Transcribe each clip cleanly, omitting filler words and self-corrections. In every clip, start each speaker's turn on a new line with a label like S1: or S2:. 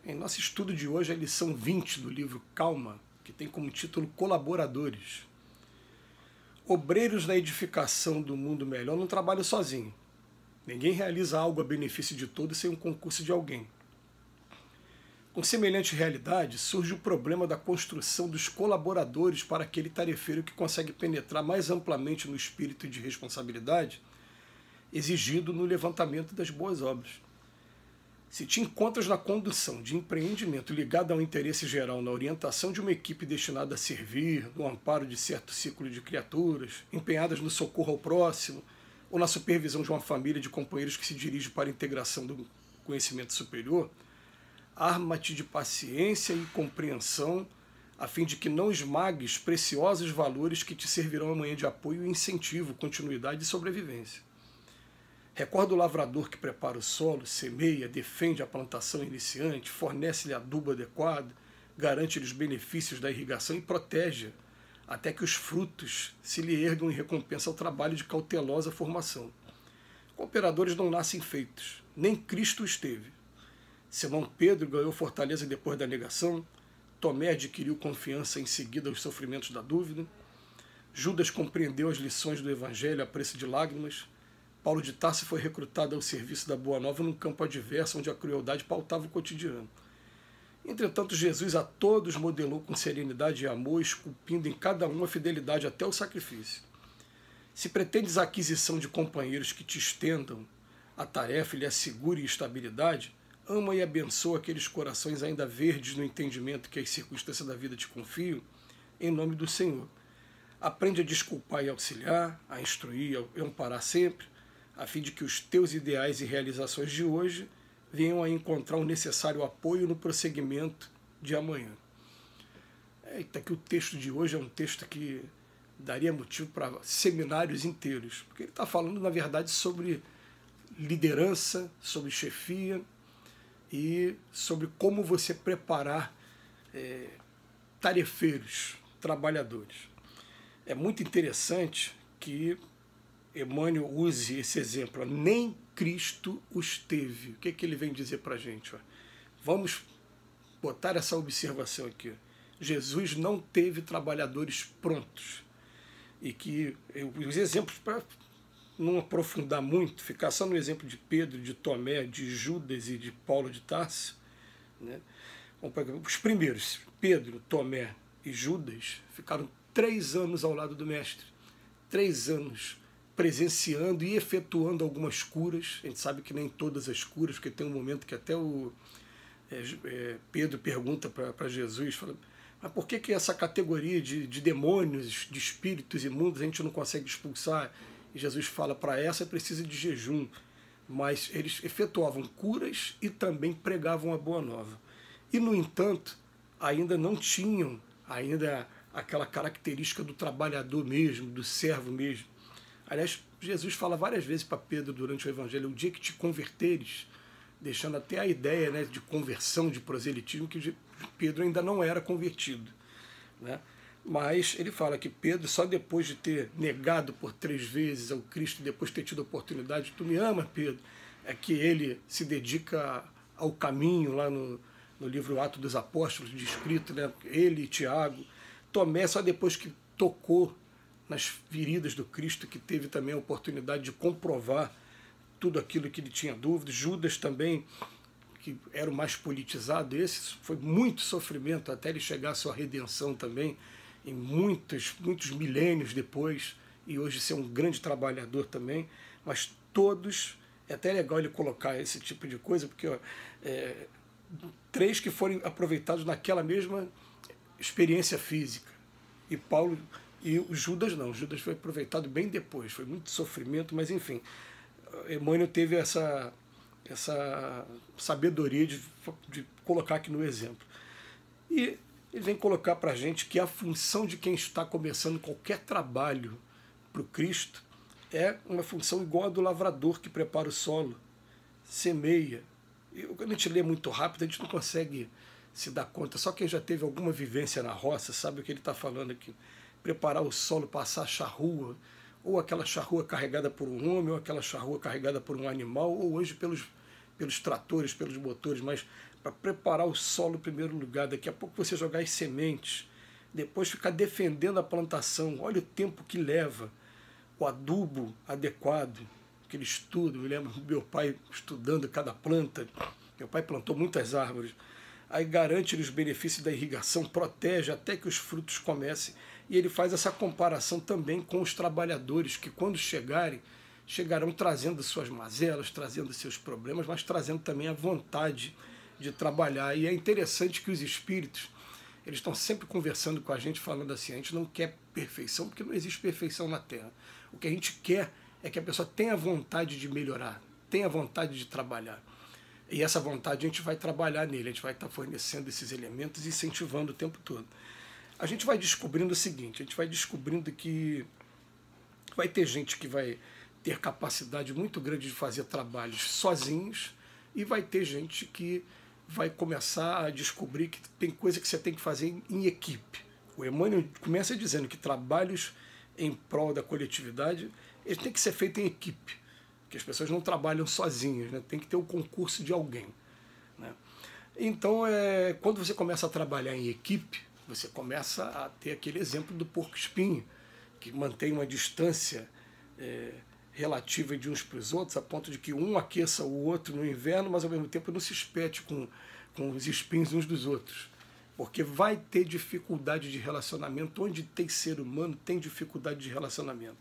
S1: Em nosso estudo de hoje, a lição 20 do livro Calma, que tem como título Colaboradores. Obreiros na edificação do mundo melhor não trabalham sozinho. Ninguém realiza algo a benefício de todos sem um concurso de alguém. Com semelhante realidade, surge o problema da construção dos colaboradores para aquele tarefeiro que consegue penetrar mais amplamente no espírito de responsabilidade exigido no levantamento das boas obras. Se te encontras na condução de empreendimento ligado ao interesse geral, na orientação de uma equipe destinada a servir, no amparo de certo ciclo de criaturas, empenhadas no socorro ao próximo, ou na supervisão de uma família de companheiros que se dirige para a integração do conhecimento superior, arma-te de paciência e compreensão, a fim de que não esmagues preciosos valores que te servirão amanhã de apoio e incentivo, continuidade e sobrevivência. Recorda o lavrador que prepara o solo, semeia, defende a plantação iniciante, fornece-lhe adubo adequado, garante-lhe os benefícios da irrigação e protege até que os frutos se lhe ergam em recompensa ao trabalho de cautelosa formação. Cooperadores não nascem feitos, nem Cristo esteve. Simão Pedro ganhou fortaleza depois da negação, Tomé adquiriu confiança em seguida aos sofrimentos da dúvida, Judas compreendeu as lições do Evangelho a preço de lágrimas, Paulo de Tarso foi recrutado ao serviço da Boa Nova num campo adverso onde a crueldade pautava o cotidiano. Entretanto, Jesus a todos modelou com serenidade e amor, esculpindo em cada um a fidelidade até o sacrifício. Se pretendes a aquisição de companheiros que te estendam a tarefa e lhe assegure estabilidade, ama e abençoa aqueles corações ainda verdes no entendimento que as circunstâncias da vida te confiam, em nome do Senhor. Aprende a desculpar e auxiliar, a instruir e amparar sempre, a fim de que os teus ideais e realizações de hoje venham a encontrar o necessário apoio no prosseguimento de amanhã. Eita, que o texto de hoje é um texto que daria motivo para seminários inteiros, porque ele está falando, na verdade, sobre liderança, sobre chefia e sobre como você preparar tarefeiros, trabalhadores. É muito interessante que Emmanuel use esse exemplo. Nem Cristo os teve. O que, que ele vem dizer para a gente? Vamos botar essa observação aqui. Jesus não teve trabalhadores prontos. E que os exemplos, para não aprofundar muito, ficar só no exemplo de Pedro, de Tomé, de Judas e de Paulo de Tarso, né? Os primeiros, Pedro, Tomé e Judas, ficaram 3 anos ao lado do Mestre. 3 anos presenciando e efetuando algumas curas. A gente sabe que nem todas as curas, porque tem um momento que até o Pedro pergunta para Jesus, fala, mas por que essa categoria de demônios, de espíritos imundos, a gente não consegue expulsar? E Jesus fala, para essa precisa de jejum. Mas eles efetuavam curas e também pregavam a boa nova. E, no entanto, ainda não tinham aquela característica do trabalhador mesmo, do servo mesmo. Aliás, Jesus fala várias vezes para Pedro durante o Evangelho, o dia que te converteres, deixando até a ideia, né, de conversão, de proselitismo, que Pedro ainda não era convertido, né? Mas ele fala que Pedro, só depois de ter negado por 3 vezes ao Cristo, depois de ter tido a oportunidade, tu me ama, Pedro, é que ele se dedica ao caminho, lá no livro Atos dos Apóstolos, descrito, né, ele e Tiago. Tomé, só depois que tocou nas feridas do Cristo, que teve também a oportunidade de comprovar tudo aquilo que ele tinha dúvidas. Judas também, que era o mais politizado, esse foi muito sofrimento até ele chegar à sua redenção também, em muitos milênios depois, e hoje ser um grande trabalhador também. Mas todos, é até legal ele colocar esse tipo de coisa, porque 3 que foram aproveitados naquela mesma experiência física, e Paulo. E o Judas não, o Judas foi aproveitado bem depois, foi muito sofrimento, mas enfim, Emmanuel teve essa sabedoria de colocar aqui no exemplo. E ele vem colocar para a gente que a função de quem está começando qualquer trabalho para o Cristo é uma função igual a do lavrador que prepara o solo, semeia. E quando a gente lê muito rápido, a gente não consegue se dar conta, só quem já teve alguma vivência na roça sabe o que ele está falando aqui. Preparar o solo, passar a charrua, ou aquela charrua carregada por um homem, ou aquela charrua carregada por um animal, ou hoje pelos pelos tratores, pelos motores, mas para preparar o solo em primeiro lugar. Daqui a pouco você jogar as sementes, depois ficar defendendo a plantação. Olha o tempo que leva, o adubo adequado, aquele estudo. Eu lembro do meu pai estudando cada planta. Meu pai plantou muitas árvores. Aí garante os benefícios da irrigação, protege até que os frutos comecem. E ele faz essa comparação também com os trabalhadores, que quando chegarão trazendo suas mazelas, trazendo seus problemas, mas trazendo também a vontade de trabalhar. E é interessante que os espíritos, eles estão sempre conversando com a gente, falando assim, a gente não quer perfeição, porque não existe perfeição na Terra. O que a gente quer é que a pessoa tenha vontade de melhorar, tenha vontade de trabalhar. E essa vontade a gente vai trabalhar nele, a gente vai estar fornecendo esses elementos e incentivando o tempo todo. A gente vai descobrindo o seguinte, a gente vai descobrindo que vai ter gente que vai ter capacidade muito grande de fazer trabalhos sozinhos e vai ter gente que vai começar a descobrir que tem coisa que você tem que fazer em equipe. O Emmanuel começa dizendo que trabalhos em prol da coletividade, eles têm que ser feitos em equipe, que as pessoas não trabalham sozinhas, né? Tem que ter o concurso de alguém, né? Então, quando você começa a trabalhar em equipe, você começa a ter aquele exemplo do porco-espinho, que mantém uma distância relativa de uns para os outros, a ponto de que um aqueça o outro no inverno, mas ao mesmo tempo não se espete com os espinhos uns dos outros. Porque vai ter dificuldade de relacionamento, onde tem ser humano tem dificuldade de relacionamento.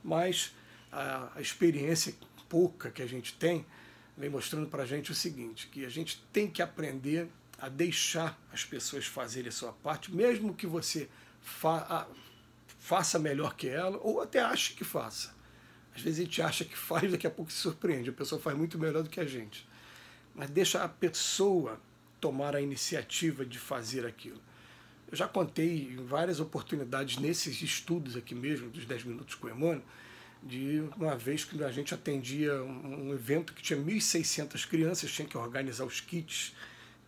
S1: Mas a experiência pouca que a gente tem vem mostrando para a gente o seguinte, que a gente tem que aprender a deixar as pessoas fazerem a sua parte, mesmo que você faça melhor que ela, ou até ache que faça. Às vezes a gente acha que faz, daqui a pouco se surpreende, a pessoa faz muito melhor do que a gente. Mas deixa a pessoa tomar a iniciativa de fazer aquilo. Eu já contei em várias oportunidades, nesses estudos aqui mesmo, dos 10 minutos com o Emmanuel, de uma vez que a gente atendia um evento que tinha 1.600 crianças, tinha que organizar os kits,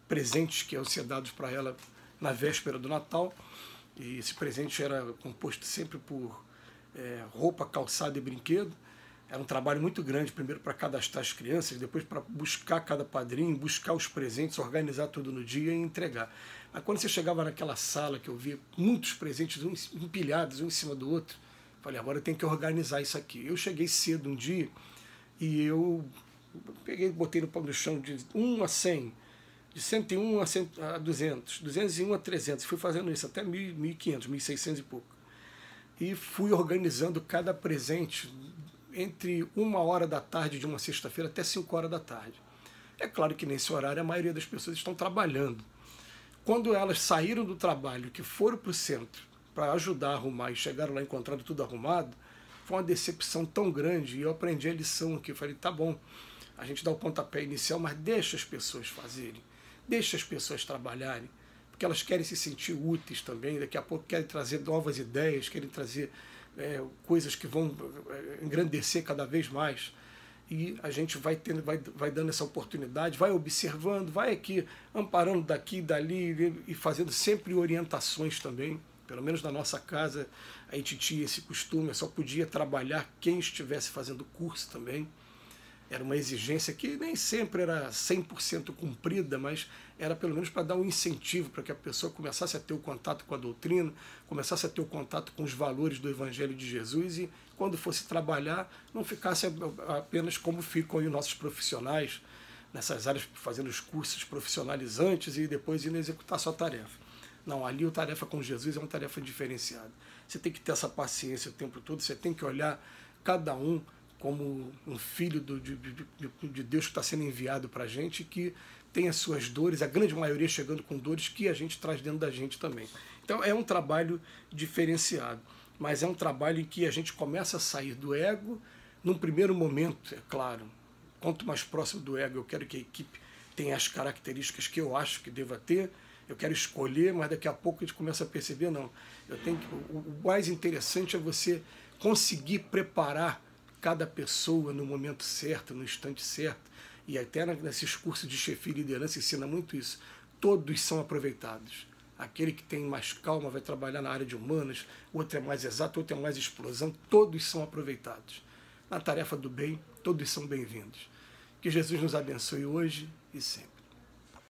S1: presentes que iam ser dados para ela na véspera do Natal, e esse presente era composto sempre por roupa, calçado e brinquedo. Era um trabalho muito grande, primeiro para cadastrar as crianças, depois para buscar cada padrinho, buscar os presentes, organizar tudo no dia e entregar. Mas quando você chegava naquela sala que eu via muitos presentes empilhados um em cima do outro, falei, agora eu tenho que organizar isso aqui. Eu cheguei cedo um dia e eu peguei, botei no chão de 1 a 100, de 101 a 200, 201 a 300, fui fazendo isso até 1.500, 1.600 e pouco. E fui organizando cada presente entre 1h da tarde de uma sexta-feira até 5h da tarde. É claro que nesse horário a maioria das pessoas estão trabalhando. Quando elas saíram do trabalho, que foram para o centro para ajudar a arrumar e chegaram lá encontrando tudo arrumado, foi uma decepção tão grande e eu aprendi a lição aqui. Eu falei, tá bom, a gente dá o pontapé inicial, mas deixa as pessoas fazerem, deixa as pessoas trabalharem, porque elas querem se sentir úteis também, daqui a pouco querem trazer novas ideias, querem trazer coisas que vão engrandecer cada vez mais. E a gente vai dando essa oportunidade, vai observando, vai aqui amparando daqui e dali e fazendo sempre orientações também. Pelo menos na nossa casa a gente tinha esse costume, só podia trabalhar quem estivesse fazendo curso também. Era uma exigência que nem sempre era 100% cumprida, mas era pelo menos para dar um incentivo para que a pessoa começasse a ter o contato com a doutrina, começasse a ter o contato com os valores do Evangelho de Jesus e, quando fosse trabalhar, não ficasse apenas como ficam aí os nossos profissionais nessas áreas, fazendo os cursos profissionalizantes e depois indo executar a sua tarefa. Não, ali a tarefa com Jesus é uma tarefa diferenciada. Você tem que ter essa paciência o tempo todo, você tem que olhar cada um como um filho de Deus que está sendo enviado para a gente, que tem as suas dores, a grande maioria chegando com dores que a gente traz dentro da gente também. Então é um trabalho diferenciado, mas é um trabalho em que a gente começa a sair do ego, num primeiro momento, é claro. Quanto mais próximo do ego, eu quero que a equipe tenha as características que eu acho que deva ter, eu quero escolher, mas daqui a pouco a gente começa a perceber, não, o mais interessante é você conseguir preparar cada pessoa no momento certo, no instante certo, e até nesses cursos de chefia e liderança ensina muito isso. Todos são aproveitados. Aquele que tem mais calma vai trabalhar na área de humanas, outro é mais exato, outro é mais explosão, todos são aproveitados. Na tarefa do bem, todos são bem-vindos. Que Jesus nos abençoe hoje e sempre.